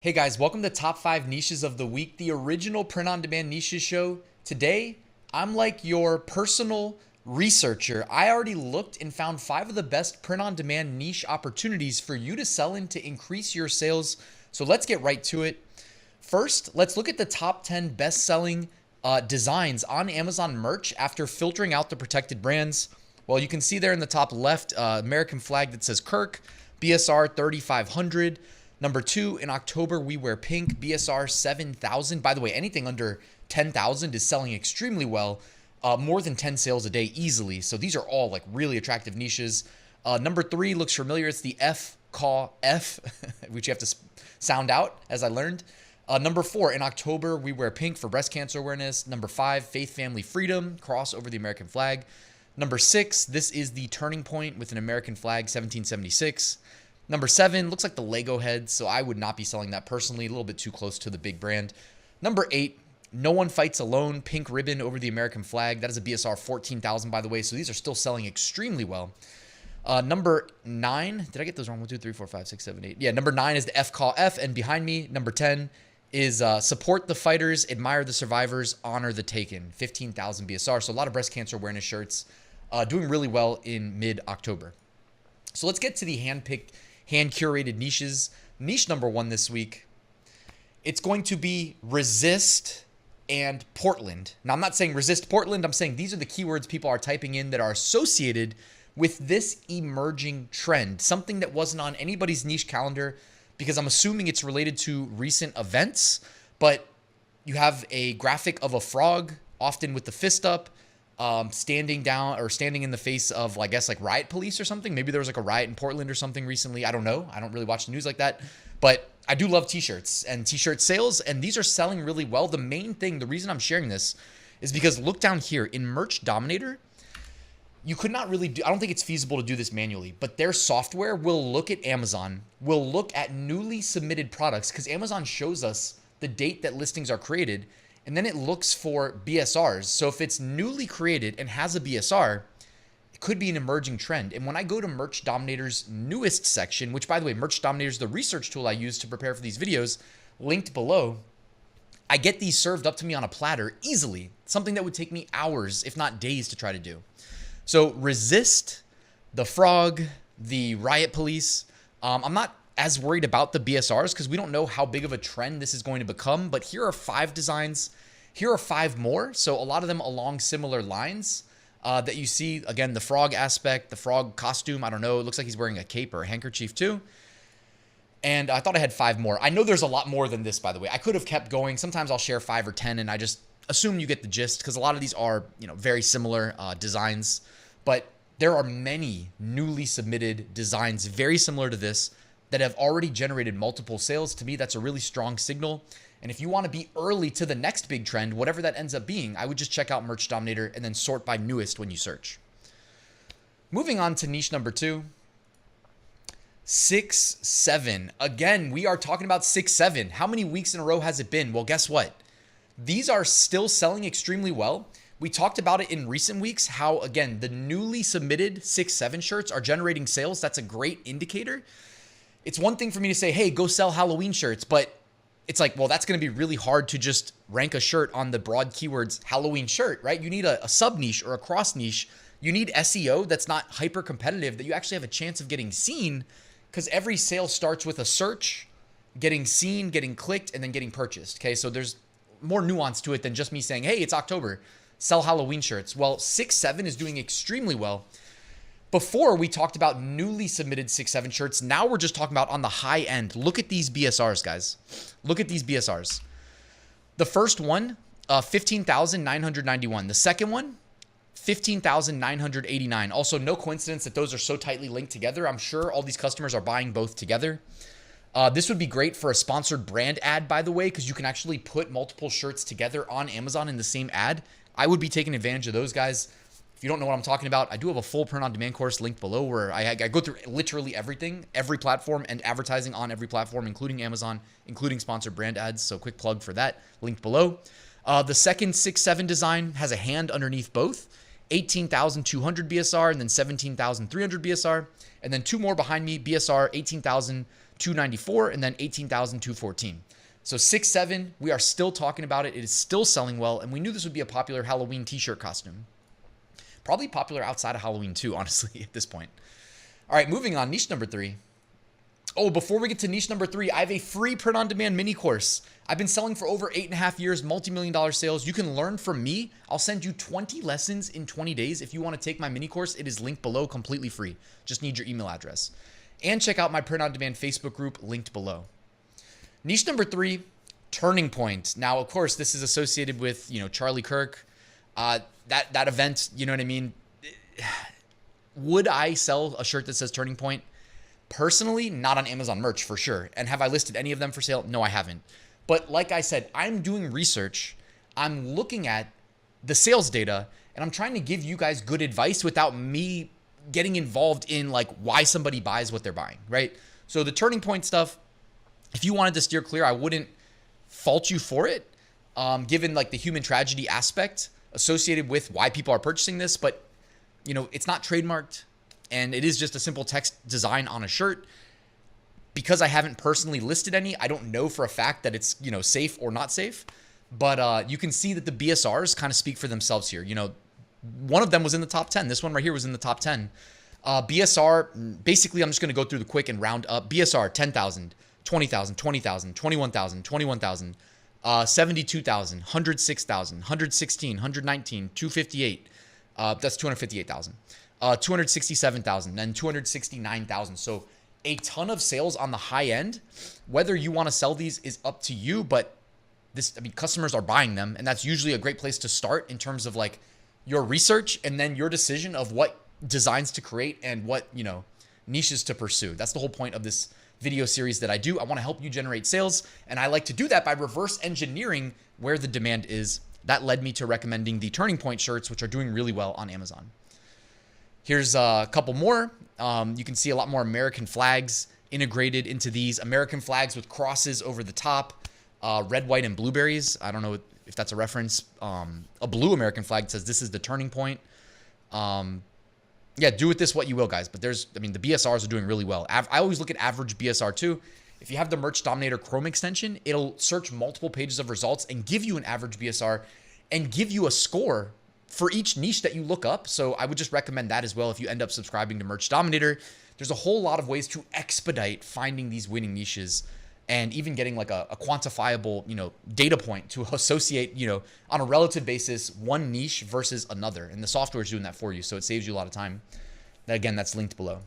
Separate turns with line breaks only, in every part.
Hey guys, welcome to Top 5 Niches of the Week, the original print-on-demand niches show. Today, I'm like your personal researcher. I already looked and found 5 of the best print-on-demand niche opportunities for you to sell in to increase your sales. So let's get right to it. First, let's look at the top 10 best-selling designs on Amazon merch after filtering out the protected brands. Well, you can see there in the top left, American flag that says Kirk, BSR 3500. Number 2, in October, we wear pink, BSR 7,000. By the way, anything under 10,000 is selling extremely well. More than 10 sales a day easily. So these are all like really attractive niches. Number 3 looks familiar. It's the Caw F, which you have to sound out, as I learned. Number 4, in October, we wear pink for breast cancer awareness. Number 5, faith, family, freedom, cross over the American flag. Number 6, this is the turning point with an American flag, 1776. Number 7, looks like the Lego head, so I would not be selling that personally, a little bit too close to the big brand. Number 8, no one fights alone, pink ribbon over the American flag. That is a BSR 14,000, by the way, so these are still selling extremely well. Number 9, did I get those wrong? 1, 2, 3, 4, 5, 6, 7, 8. Yeah, number 9 is the Caw F, and behind me, number 10 is support the fighters, admire the survivors, honor the taken, 15,000 BSR. So a lot of breast cancer awareness shirts doing really well in mid-October. So let's get to the hand-picked, hand-curated niches. Niche number 1 this week, it's going to be resist and Portland. Now, I'm not saying resist Portland. I'm saying these are the keywords people are typing in that are associated with this emerging trend, something that wasn't on anybody's niche calendar because I'm assuming it's related to recent events, but you have a graphic of a frog, often with the fist up, standing down or standing in the face of, I guess, like riot police or something. Maybe there was like a riot in Portland or something recently. I don't know. I don't really watch the news like that, but I do love t-shirts and t-shirt sales, and these are selling really well. The main thing, the reason I'm sharing this is because look down here in Merch Dominator. You could not really do, I don't think it's feasible to do this manually, but their software will look at Amazon, will look at newly submitted products because Amazon shows us the date that listings are created. And then it looks for BSRs. So if it's newly created and has a BSR, it could be an emerging trend. And when I go to Merch Dominator's newest section, which by the way, Merch Dominator is the research tool I use to prepare for these videos, linked below, I get these served up to me on a platter easily, something that would take me hours, if not days, to try to do. So resist, the frog, the riot police. I'm not as worried about the BSRs because we don't know how big of a trend this is going to become, but here are 5 designs. Here are 5 more, so a lot of them along similar lines that you see. Again, the frog aspect, the frog costume, I don't know, it looks like he's wearing a cape or a handkerchief too. And I thought I had 5 more. I know there's a lot more than this, by the way. I could have kept going. Sometimes I'll share 5 or 10 and I just assume you get the gist because a lot of these are, very similar designs, but there are many newly submitted designs very similar to this that have already generated multiple sales. To me, that's a really strong signal. And if you want to be early to the next big trend, whatever that ends up being, I would just check out Merch Dominator and then sort by newest when you search. Moving on to niche number 2, 6-7. Again, we are talking about 6-7. How many weeks in a row has it been? Well, guess what? These are still selling extremely well. We talked about it in recent weeks, how, again, the newly submitted 6-7 shirts are generating sales. That's a great indicator. It's one thing for me to say, hey, go sell Halloween shirts, but it's like, well, that's going to be really hard to just rank a shirt on the broad keywords Halloween shirt, right? You need a sub niche or a cross niche. You need SEO that's not hyper competitive, that you actually have a chance of getting seen, because every sale starts with a search, getting seen, getting clicked, and then getting purchased. Okay, so there's more nuance to it than just me saying, hey, it's October, sell Halloween shirts. Well, 6-7 is doing extremely well. Before, we talked about newly submitted 6-7 shirts. Now we're just talking about on the high end. Look at these BSRs, guys. Look at these BSRs. The first one, 15,991. The second one, 15,989. Also, no coincidence that those are so tightly linked together. I'm sure all these customers are buying both together. This would be great for a sponsored brand ad, by the way, because you can actually put multiple shirts together on Amazon in the same ad. I would be taking advantage of those guys. If you don't know what I'm talking about, I do have a full print-on-demand course linked below where I go through literally everything, every platform, and advertising on every platform, including Amazon, including sponsored brand ads. So quick plug for that, linked below. The second 6-7 design has a hand underneath both, 18,200 BSR and then 17,300 BSR. And then 2 more behind me, BSR 18,000 294, and then 18,214. So 6, 7, we are still talking about it. It is still selling well, and we knew this would be a popular Halloween t-shirt costume. Probably popular outside of Halloween too, honestly, at this point. All right, moving on. Niche number 3. Oh, before we get to niche number 3, I have a free print-on-demand mini course. I've been selling for over 8.5 years, multi-million-dollar sales. You can learn from me. I'll send you 20 lessons in 20 days. If you want to take my mini course, it is linked below, completely free. Just need your email address. And check out my print-on-demand Facebook group, linked below. Niche number 3, turning point. Now, of course, this is associated with, Charlie Kirk. That event, you know what I mean? Would I sell a shirt that says turning point? Personally, not on Amazon merch for sure. And have I listed any of them for sale? No, I haven't. But like I said, I'm doing research. I'm looking at the sales data, and I'm trying to give you guys good advice without me getting involved in like why somebody buys what they're buying, right? So the turning point stuff, if you wanted to steer clear, I wouldn't fault you for it, given like the human tragedy aspect associated with why people are purchasing this. But, it's not trademarked. And it is just a simple text design on a shirt. Because I haven't personally listed any, I don't know for a fact that it's, safe or not safe. But you can see that the BSRs kind of speak for themselves here. One of them was in the top 10. This one right here was in the top 10. BSR, basically, I'm just going to go through the quick and round up. BSR, 10,000, 20,000, 20,000, 21,000, 21,000, 72,000, 106,000, 116, 119, 258. That's 258,000. 267,000, then 269,000. So a ton of sales on the high end. Whether you want to sell these is up to you, but customers are buying them, and that's usually a great place to start in terms of like your research and then your decision of what designs to create and what, niches to pursue. That's the whole point of this video series that I do. I want to help you generate sales, and I like to do that by reverse engineering where the demand is. That led me to recommending the Turning Point shirts, which are doing really well on Amazon. Here's a couple more. You can see a lot more American flags integrated into these. American flags with crosses over the top, red, white, and blueberries. I don't know if that's a reference. A blue American flag says this is the turning point. Yeah, do with this what you will, guys. But the BSRs are doing really well. I always look at average BSR too. If you have the Merch Dominator Chrome extension, it'll search multiple pages of results and give you an average BSR and give you a score for each niche that you look up. So I would just recommend that as well if you end up subscribing to Merch Dominator. There's a whole lot of ways to expedite finding these winning niches and even getting like a quantifiable, data point to associate, on a relative basis, one niche versus another. And the software is doing that for you. So it saves you a lot of time. Again, that's linked below.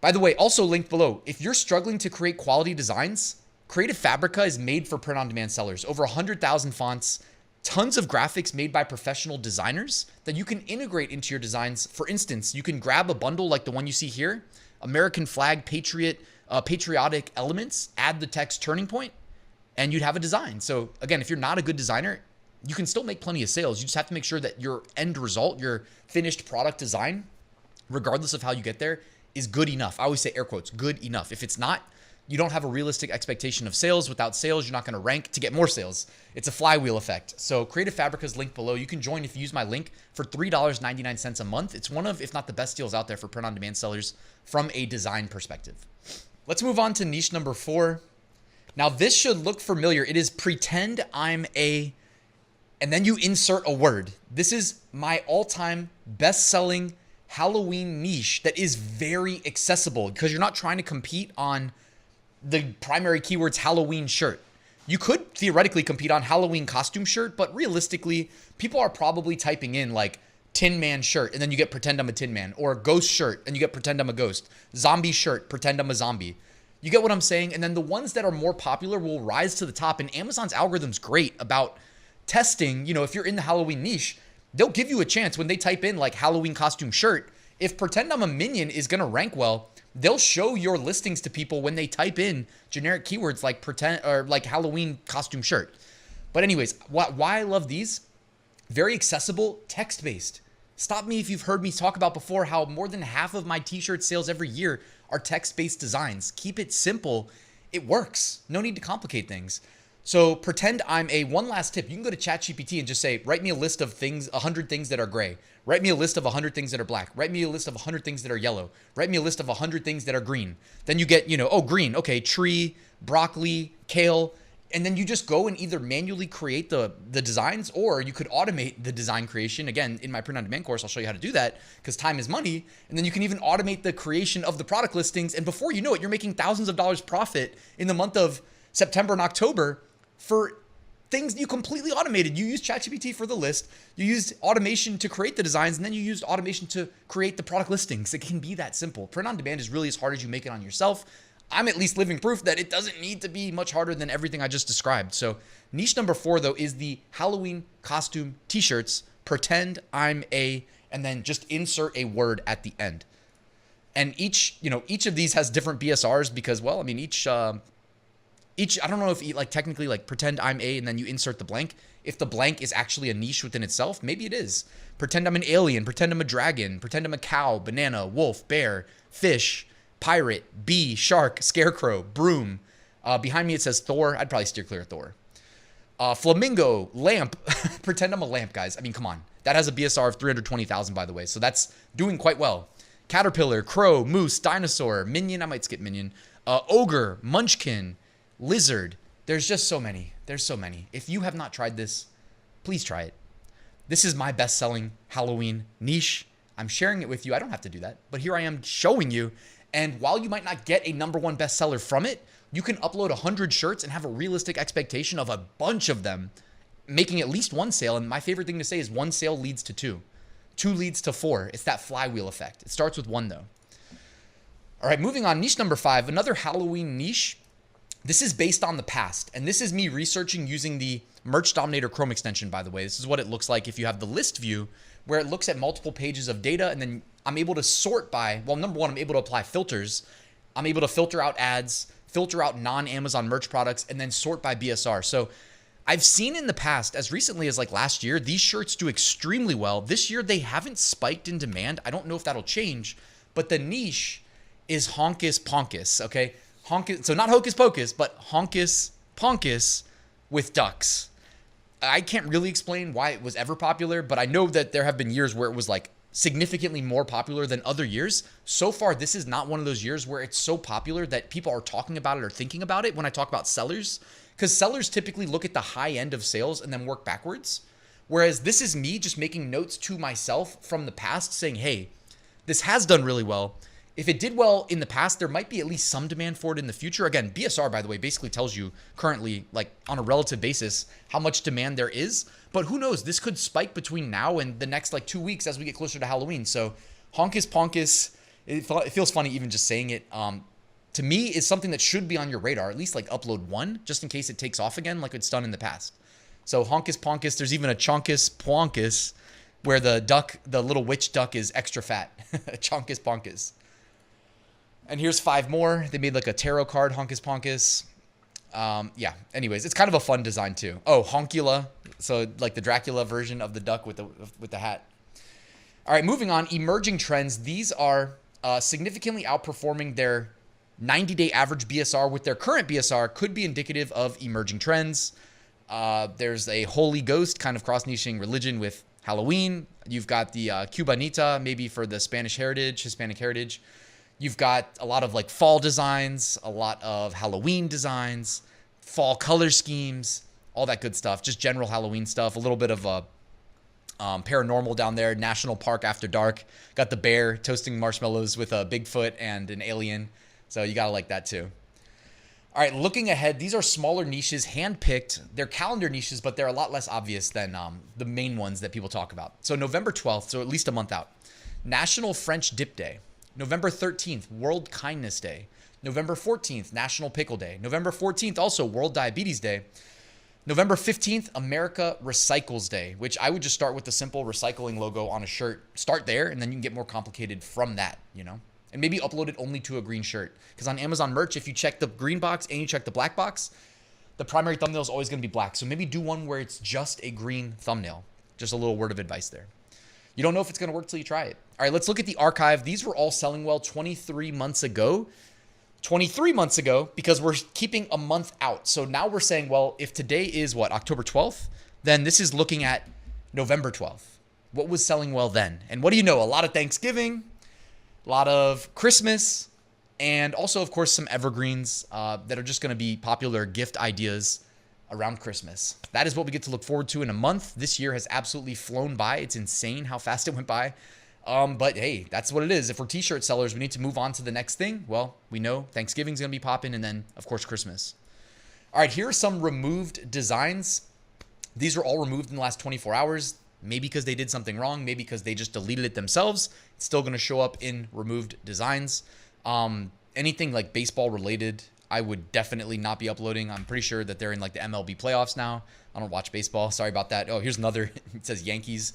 By the way, also linked below, if you're struggling to create quality designs, Creative Fabrica is made for print-on-demand sellers. Over 100,000 fonts, tons of graphics made by professional designers that you can integrate into your designs. For instance, you can grab a bundle like the one you see here, American flag, patriotic elements, add the text turning point, and you'd have a design. So again, if you're not a good designer, you can still make plenty of sales. You just have to make sure that your end result, your finished product design, regardless of how you get there, is good enough. I always say air quotes, good enough. If it's not, you don't have a realistic expectation of sales. Without sales, you're not going to rank to get more sales. It's a flywheel effect. So Creative Fabrica is linked below. You can join if you use my link for $3.99 a month. It's one of, if not the best deals out there for print-on-demand sellers from a design perspective. Let's move on to niche number 4. Now, this should look familiar. It is pretend I'm a, and then you insert a word. This is my all-time best-selling Halloween niche that is very accessible because you're not trying to compete on the primary keywords Halloween shirt. You could theoretically compete on Halloween costume shirt, but realistically, people are probably typing in like Tin Man shirt, and then you get pretend I'm a Tin Man, or ghost shirt, and you get pretend I'm a ghost, zombie shirt, pretend I'm a zombie. You get what I'm saying? And then the ones that are more popular will rise to the top, and Amazon's algorithm's great about testing. If you're in the Halloween niche, they'll give you a chance when they type in like Halloween costume shirt. If pretend I'm a minion is going to rank well, they'll show your listings to people when they type in generic keywords like pretend or like Halloween costume shirt. But anyways, why I love these, very accessible, text-based. Stop me if you've heard me talk about before how more than half of my t-shirt sales every year are text-based designs. Keep it simple. It works. No need to complicate things. So pretend I'm a one last tip. You can go to ChatGPT and just say, write me a list of things, 100 things that are gray. Write me a list of 100 things that are black. Write me a list of 100 things that are yellow. Write me a list of 100 things that are green. Then you get, oh, green. Okay, tree, broccoli, kale. And then you just go and either manually create the designs, or you could automate the design creation. Again, in my print on demand course, I'll show you how to do that because time is money. And then you can even automate the creation of the product listings. And before you know it, you're making thousands of dollars profit in the month of September and October for things you completely automated. You used ChatGPT for the list, you used automation to create the designs, and then you used automation to create the product listings. It can be that simple. Print on demand is really as hard as you make it on yourself. I'm at least living proof that it doesn't need to be much harder than everything I just described. So niche number 4, though, is the Halloween costume t-shirts. Pretend I'm a, and then just insert a word at the end. And each of these has different BSRs because, well, I mean, each, I don't know if technically pretend I'm a, and then you insert the blank. If the blank is actually a niche within itself, maybe it is. Pretend I'm an alien, pretend I'm a dragon, pretend I'm a cow, banana, wolf, bear, fish, pirate, bee, shark, scarecrow, broom. Behind me it says Thor. I'd probably steer clear of Thor. Flamingo, lamp. Pretend I'm a lamp, guys. I mean, come on. That has a BSR of 320,000, by the way. So that's doing quite well. Caterpillar, crow, moose, dinosaur, minion. I might skip minion. Ogre, munchkin, lizard. There's just so many. There's so many. If you have not tried this, please try it. This is my best-selling Halloween niche. I'm sharing it with you. I don't have to do that, but here I am showing you. And while you might not get a #1 bestseller from it, you can upload 100 shirts and have a realistic expectation of a bunch of them making at least one sale. And my favorite thing to say is one sale leads to two. Two leads to four. It's that flywheel effect. It starts with one, though. All right, moving on. Niche number 5, another Halloween niche. This is based on the past. And this is me researching using the Merch Dominator Chrome extension, by the way. This is what it looks like if you have the list view, where it looks at multiple pages of data, and then I'm able to sort by, well, number 1, I'm able to apply filters. I'm able to filter out ads, filter out non-Amazon merch products, and then sort by BSR. So I've seen in the past, as recently as last year, these shirts do extremely well. This year, they haven't spiked in demand. I don't know if that'll change, but the niche is Honkus Ponkus, okay? So not Hocus Pocus, but Honkus Ponkus with ducks. I can't really explain why it was ever popular, but I know that there have been years where it was significantly more popular than other years. So far, this is not one of those years where it's so popular that people are talking about it or thinking about it when I talk about sellers, because sellers typically look at the high end of sales and then work backwards. Whereas this is me just making notes to myself from the past saying, hey, this has done really well. If it did well in the past, there might be at least some demand for it in the future. Again, BSR, by the way, basically tells you currently, on a relative basis, how much demand there is. But who knows? This could spike between now and the next 2 weeks as we get closer to Halloween. So Honkus Ponkus, it feels funny even just saying it. To me, is something that should be on your radar. At least upload one, just in case it takes off again like it's done in the past. So Honkus Ponkus, there's even a Chonkus Ponkus, where the duck, the little witch duck, is extra fat. Chonkus Ponkus. And here's 5 more. They made a tarot card, Honkus Ponkus. Yeah, anyways, it's kind of a fun design too. Oh, Honkula. So the Dracula version of the duck with the hat. All right, moving on. Emerging trends. These are significantly outperforming their 90-day average BSR with their current BSR. Could be indicative of emerging trends. There's a Holy Ghost, kind of cross-niching religion with Halloween. You've got the Cubanita, maybe for the Hispanic heritage. You've got a lot of fall designs, a lot of Halloween designs, fall color schemes, all that good stuff. Just general Halloween stuff. A little bit of paranormal down there. National Park After Dark. Got the bear toasting marshmallows with a Bigfoot and an alien. So you gotta like that too. All right, looking ahead, these are smaller niches, handpicked. They're calendar niches, but they're a lot less obvious than the main ones that people talk about. So November 12th, so at least a month out. National French Dip Day. November 13th, World Kindness Day. November 14th, National Pickle Day. November 14th, also World Diabetes Day. November 15th, America Recycles Day, which I would just start with the simple recycling logo on a shirt. Start there, and then you can get more complicated from that, And maybe upload it only to a green shirt. Because on Amazon merch, if you check the green box and you check the black box, the primary thumbnail is always going to be black. So maybe do one where it's just a green thumbnail. Just a little word of advice there. You don't know if it's going to work till you try it. All right, let's look at the archive. These were all selling well 23 months ago. 23 months ago, because we're keeping a month out. So now we're saying, well, if today is what, October 12th, then this is looking at November 12th. What was selling well then? And what do you know? A lot of Thanksgiving, a lot of Christmas, and also, of course, some evergreens that are just going to be popular gift ideas around Christmas. That is what we get to look forward to in a month. This year has absolutely flown by. It's insane how fast it went by. But hey, that's what it is. If we're t-shirt sellers, we need to move on to the next thing. Well, we know Thanksgiving's going to be popping, and then, of course, Christmas. All right, here are some removed designs. These were all removed in the last 24 hours. Maybe because they did something wrong. Maybe because they just deleted it themselves. It's still going to show up in removed designs. Anything like baseball related, I would definitely not be uploading. I'm pretty sure that they're in like the MLB playoffs now. I don't watch baseball. Sorry about that. Oh, here's another. It says Yankees.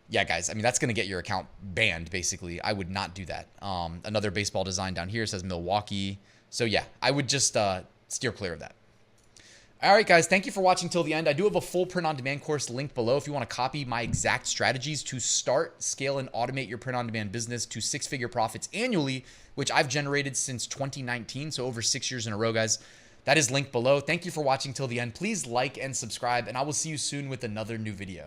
Yeah, guys, I mean, that's going to get your account banned, basically. I would not do that. Another baseball design down here says Milwaukee. So, yeah, I would just steer clear of that. All right, guys, thank you for watching till the end. I do have a full print-on-demand course linked below if you want to copy my exact strategies to start, scale, and automate your print-on-demand business to six-figure profits annually, which I've generated since 2019, so over 6 years in a row, guys. That is linked below. Thank you for watching till the end. Please like and subscribe, and I will see you soon with another new video.